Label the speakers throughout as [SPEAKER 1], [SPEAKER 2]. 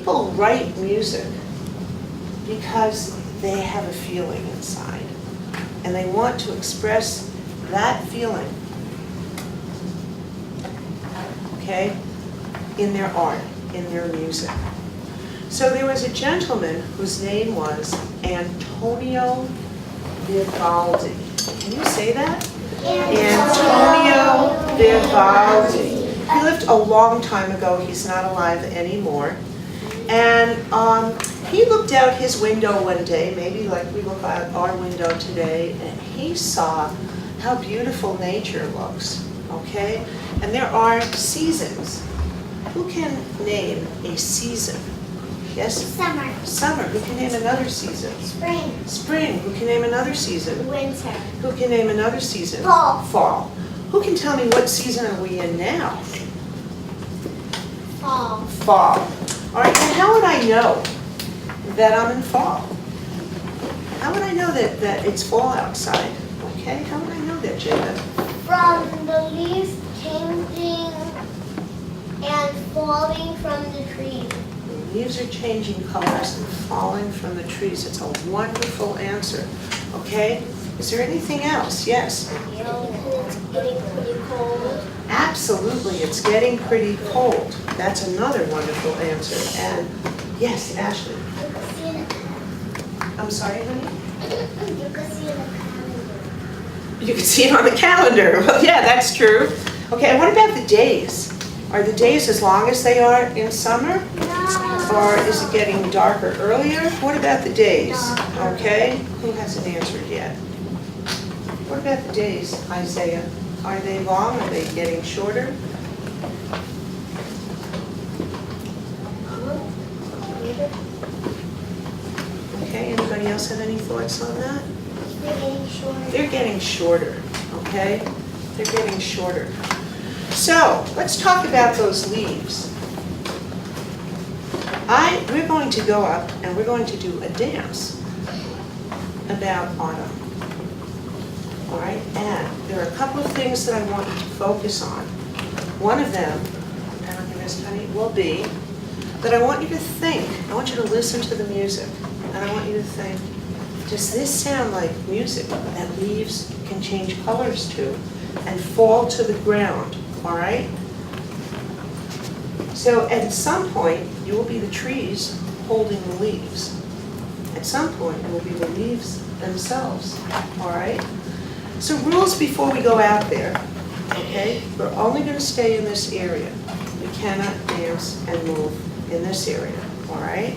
[SPEAKER 1] People write music because they have a feeling inside, and they want to express that feeling, okay, in their art, in their music. So there was a gentleman whose name was Antonio Vivaldi. Can you say that? Antonio Vivaldi. He lived a long time ago. He's not alive anymore. And he looked out his window one day, maybe like we look out our window today, and he saw how beautiful nature looks, okay? And there are seasons. Who can name a season? Yes?
[SPEAKER 2] Summer.
[SPEAKER 1] Summer. Who can name another season?
[SPEAKER 2] Spring.
[SPEAKER 1] Spring. Who can name another season?
[SPEAKER 2] Winter.
[SPEAKER 1] Who can name another season?
[SPEAKER 2] Fall.
[SPEAKER 1] Fall. Who can tell me what season are we in now?
[SPEAKER 2] Fall.
[SPEAKER 1] Fall. All right, and how would I know that I'm in fall? How would I know that it's fall outside? Okay, how would I know that, Jacob?
[SPEAKER 2] From the leaves changing and falling from the trees.
[SPEAKER 1] The leaves are changing colors and falling from the trees. It's a wonderful answer. Okay, is there anything else? Yes?
[SPEAKER 2] It's getting pretty cold.
[SPEAKER 1] Absolutely, it's getting pretty cold. That's another wonderful answer. And yes, Ashley. I'm sorry, honey?
[SPEAKER 2] You can see the calendar.
[SPEAKER 1] You can see it on the calendar. Well, yeah, that's true. Okay, and what about the days? Are the days as long as they are in summer?
[SPEAKER 2] No.
[SPEAKER 1] Or is it getting darker earlier? What about the days? Okay, who hasn't answered yet? What about the days, Isaiah? Are they long? Are they getting shorter? Okay, anybody else have any thoughts on that?
[SPEAKER 2] They're getting shorter.
[SPEAKER 1] They're getting shorter, okay? They're getting shorter. So, let's talk about those leaves. We're going to go up and we're going to do a dance about autumn. All right, and there are a couple of things that I want you to focus on. One of them, and I'll give this honey, will be that I want you to think, I want you to listen to the music, and I want you to think, does this sound like music that leaves can change colors to and fall to the ground, all right? So at some point, you will be the trees holding the leaves. At some point, it will be the leaves themselves, all right? So rules before we go out there, okay? We're only going to stay in this area. We cannot dance and move in this area, all right?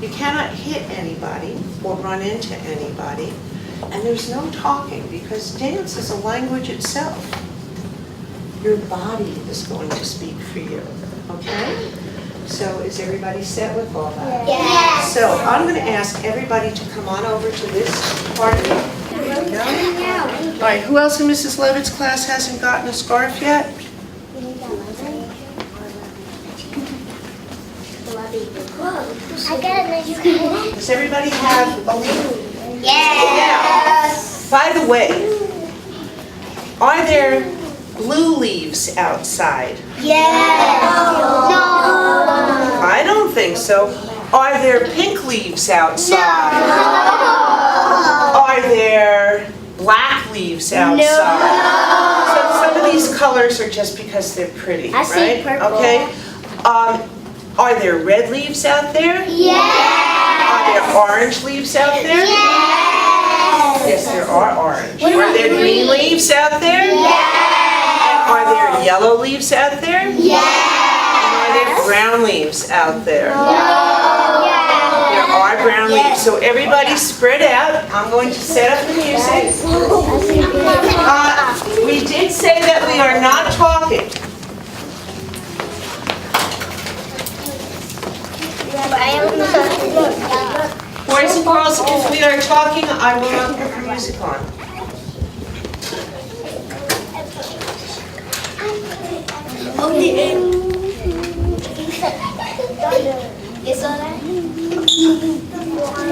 [SPEAKER 1] You cannot hit anybody or run into anybody, and there's no talking because dance is a language itself. Your body is going to speak for you, okay? So is everybody set with all that?
[SPEAKER 2] Yes.
[SPEAKER 1] So I'm going to ask everybody to come on over to this part of it. There we go. All right, who else in Mrs. Levitt's class hasn't gotten a scarf yet?
[SPEAKER 2] I got it.
[SPEAKER 1] Does everybody have a leaf?
[SPEAKER 2] Yes.
[SPEAKER 1] By the way, are there blue leaves outside?
[SPEAKER 2] Yes. No.
[SPEAKER 1] I don't think so. Are there pink leaves outside? Are there black leaves outside? So some of these colors are just because they're pretty,
[SPEAKER 2] I see
[SPEAKER 1] right?
[SPEAKER 2] purple.
[SPEAKER 1] Okay. Are there red leaves out there?
[SPEAKER 2] Yes.
[SPEAKER 1] Are there orange leaves out there?
[SPEAKER 2] Yes.
[SPEAKER 1] Yes, there are orange.
[SPEAKER 2] What
[SPEAKER 1] Are
[SPEAKER 2] about
[SPEAKER 1] there green
[SPEAKER 2] green?
[SPEAKER 1] leaves out there?
[SPEAKER 2] Yes.
[SPEAKER 1] Are there yellow leaves out there?
[SPEAKER 2] Yes.
[SPEAKER 1] Are there brown leaves out there?
[SPEAKER 2] Yes.
[SPEAKER 1] There are brown leaves. So everybody spread out. I'm going to set up the music. We did say that we are not talking. Boys and girls, if we are talking, I will not put the music on. All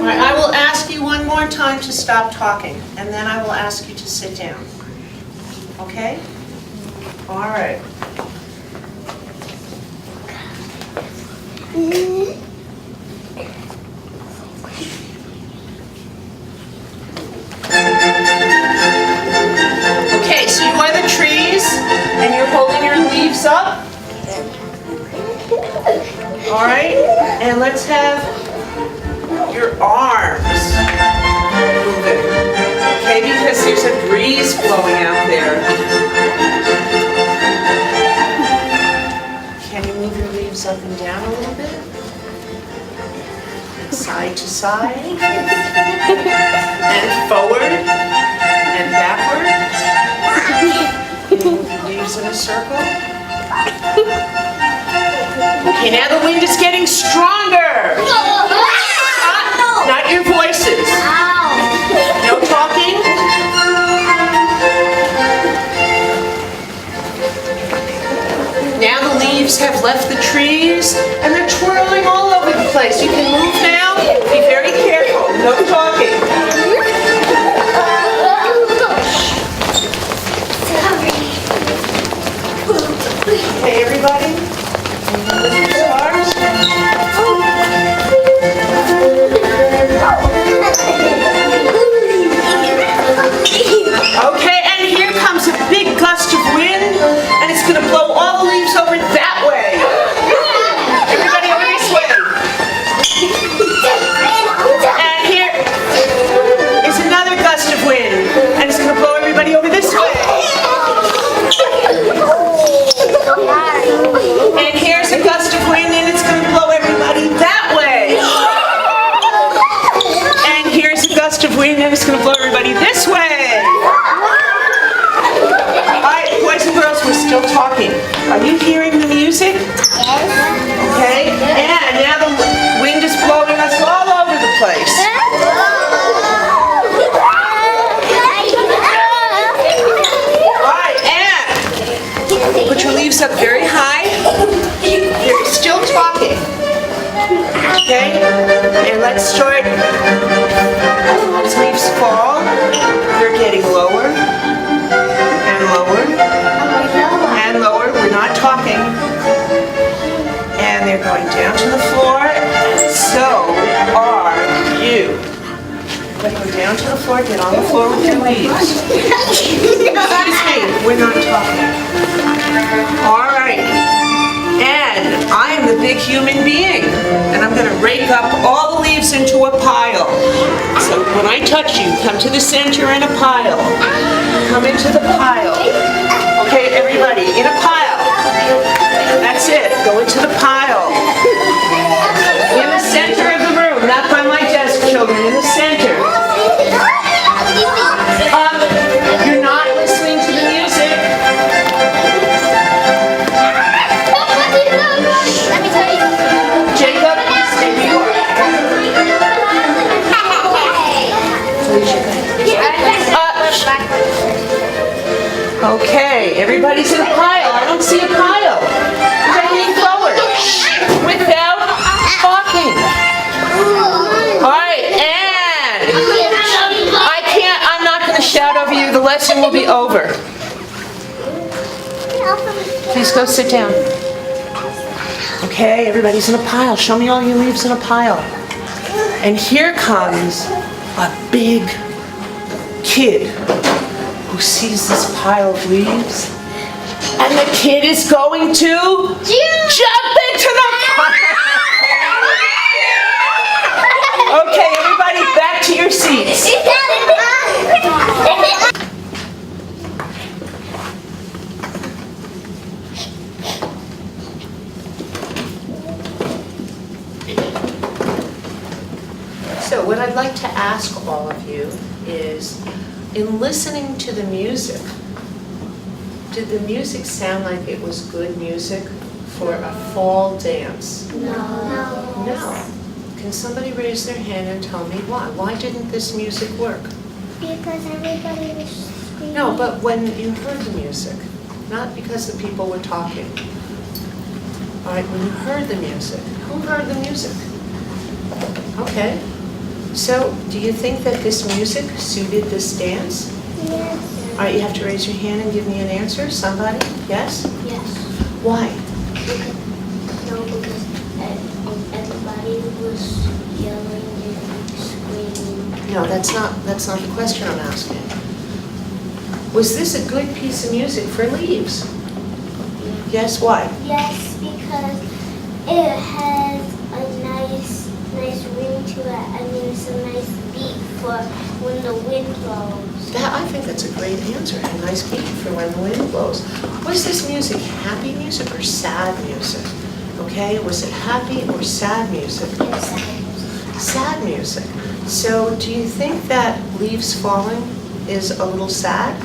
[SPEAKER 1] right, I will ask you one more time to stop talking, and then I will ask you to sit down. Okay? All right. All right, and let's have your arms moving. Okay, because there's a breeze blowing out there. Can you move your leaves up and down a little bit? Side to side. And forward. And backward. Move your leaves in a circle. Okay, now the wind is getting stronger. Not your voices. No talking. Now the leaves have left the trees and they're twirling all over the place. You can move now. Be very careful. No talking. Okay, everybody? Lift your stars. Okay, and here comes a big gust of wind, and it's going to blow all the leaves over that way. Everybody over this way. And here is another gust of wind, and it's going to blow everybody over this way. And here's a gust of wind, and it's going to blow everybody that way. And here's a gust of wind, and it's going to blow everybody this way. All right, boys and girls, we're still talking. Are you hearing the music? Okay, and now the wind is blowing us all over the place. All right, and put your leaves up very high. They're still talking. Okay, and let's start. As leaves fall, they're getting lower and lower and lower. We're not talking. And they're going down to the floor, and so are you. Everybody go down to the floor, get on the floor with your leaves. Excuse me, we're not talking. All right. And I am the big human being, and I'm going to rake up all the leaves into a pile. So when I touch you, come to the center in a pile. Come into the pile. Okay, everybody, in a pile. That's it. Go into the pile. In the center of the room, not by my desk, children. In the center. You're not listening to the music. Jacob, stay where you are. Okay, everybody's in a pile. I don't see a pile. You're getting forward. Without talking. All right, and I'm not going to shout over you. The lesson will be over. Please go sit down. Okay, everybody's in a pile. Show me all your leaves in a pile. And here comes a big kid who sees this pile of leaves. And the kid is going to jump into the pile. Okay, everybody back to your seats. So what I'd like to ask all of you is, in listening to the music, did the music sound like it was good music for a fall dance? No. Can somebody raise their hand and tell me why? Why didn't this music work?
[SPEAKER 2] Because everybody was screaming.
[SPEAKER 1] No, but when you heard the music, not because the people were talking. All right, when you heard the music, who heard the music? Okay. So, do you think that this music suited this dance?
[SPEAKER 2] Yes.
[SPEAKER 1] All right, you have to raise your hand and give me an answer. Somebody? Yes?
[SPEAKER 2] Yes.
[SPEAKER 1] Why?
[SPEAKER 2] No, because everybody was yelling and screaming.
[SPEAKER 1] No, that's not the question I'm asking. Was this a good piece of music for leaves? Yes, why?
[SPEAKER 2] Yes, because it had nice ring to it. I mean, it's a nice beat for when the wind blows.
[SPEAKER 1] I think that's a great answer. A nice beat for when the wind blows. Was this music happy music or sad music? Okay, was it happy or sad music?
[SPEAKER 2] It's sad.
[SPEAKER 1] Sad music. So do you think that leaves falling is a little sad?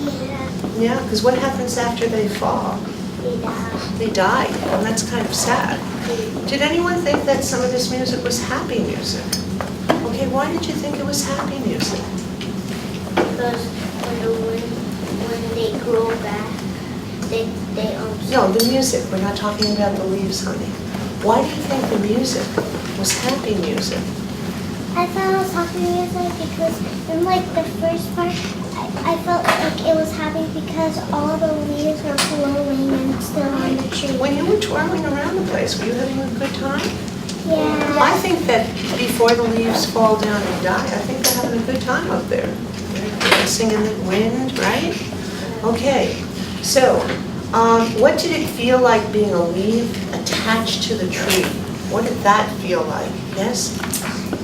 [SPEAKER 2] Yeah.
[SPEAKER 1] Yeah, because what happens after they fall?
[SPEAKER 2] They die.
[SPEAKER 1] They die, and that's kind of sad. Did anyone think that some of this music was happy music? Okay, why did you think it was happy music?
[SPEAKER 2] Because when they grow back, they
[SPEAKER 1] No, the music. We're not talking about the leaves, honey. Why do you think the music was happy music?
[SPEAKER 2] I thought it was happy music because in like the first part, I felt like it was happy because all the leaves were blowing and still on the tree.
[SPEAKER 1] When you were twirling around the place, were you having a good time?
[SPEAKER 2] Yeah.
[SPEAKER 1] I think that before the leaves fall down and die, I think they're having a good time up there. They're dancing in the wind, right? Okay, so what did it feel like being a leaf attached to the tree? What did that feel like? Yes?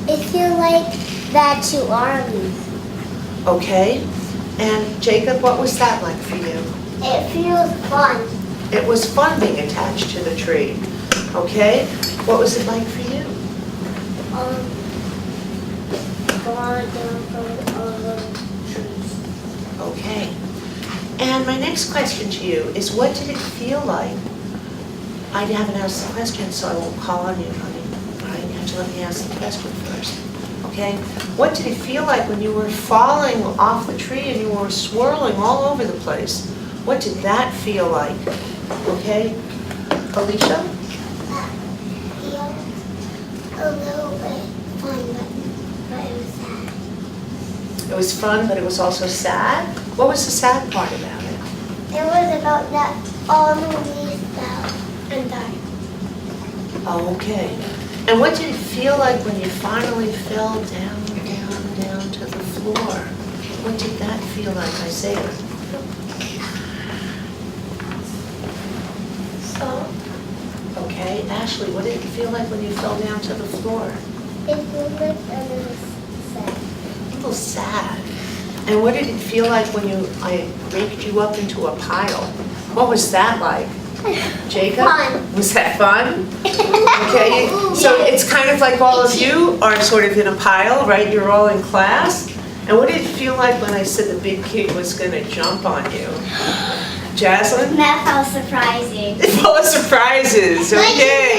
[SPEAKER 2] It feels like that you are a leaf.
[SPEAKER 1] Okay. And Jacob, what was that like for you?
[SPEAKER 2] It feels fun.
[SPEAKER 1] It was fun being attached to the tree. Okay. What was it like for you?
[SPEAKER 2] Going down from all the trees.
[SPEAKER 1] Okay. And my next question to you is, what did it feel like? I haven't asked the question, so I won't call on you, honey. All right, you have to let me ask the question first. Okay? What did it feel like when you were falling off the tree and you were swirling all over the place? What did that feel like? Okay? Alicia?
[SPEAKER 2] That feels a little bit fun, but it was sad.
[SPEAKER 1] It was fun, but it was also sad. What was the sad part about it?
[SPEAKER 2] It was about that all the leaves fell and died.
[SPEAKER 1] Oh, okay. And what did it feel like when you finally fell down, down, down to the floor? What did that feel like, Isaiah?
[SPEAKER 2] So
[SPEAKER 1] Okay, Ashley, what did it feel like when you fell down to the floor?
[SPEAKER 2] it feels like a little sad.
[SPEAKER 1] A little sad. And what did it feel like when I raked you up into a pile? What was that like? Jacob?
[SPEAKER 2] Fun.
[SPEAKER 1] Was that fun? Okay, so it's kind of like all of you are sort of in a pile, right? You're all in class. And what did it feel like when I said the big kid was going to jump on you? Jaslyn?
[SPEAKER 2] That felt surprising.
[SPEAKER 1] Full of surprises, okay.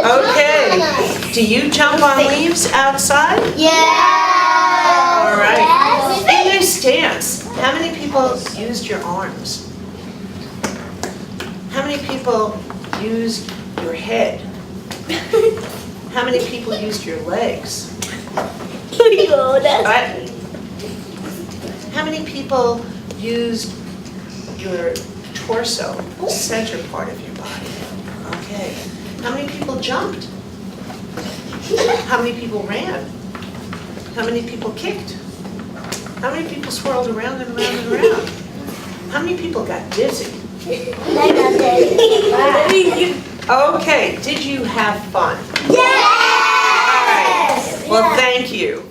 [SPEAKER 1] Okay. Do you jump on leaves outside?
[SPEAKER 2] Yeah.
[SPEAKER 1] All right.
[SPEAKER 2] Yes.
[SPEAKER 1] In this dance, how many people used your arms? How many people used your head? How many people used your legs? Right? How many people used your torso, the center part of your body? Okay. How many people jumped? How many people ran? How many people kicked? How many people swirled around and around and around? How many people got dizzy? Okay, did you have fun?
[SPEAKER 2] Yes!
[SPEAKER 1] All right. Well, thank you.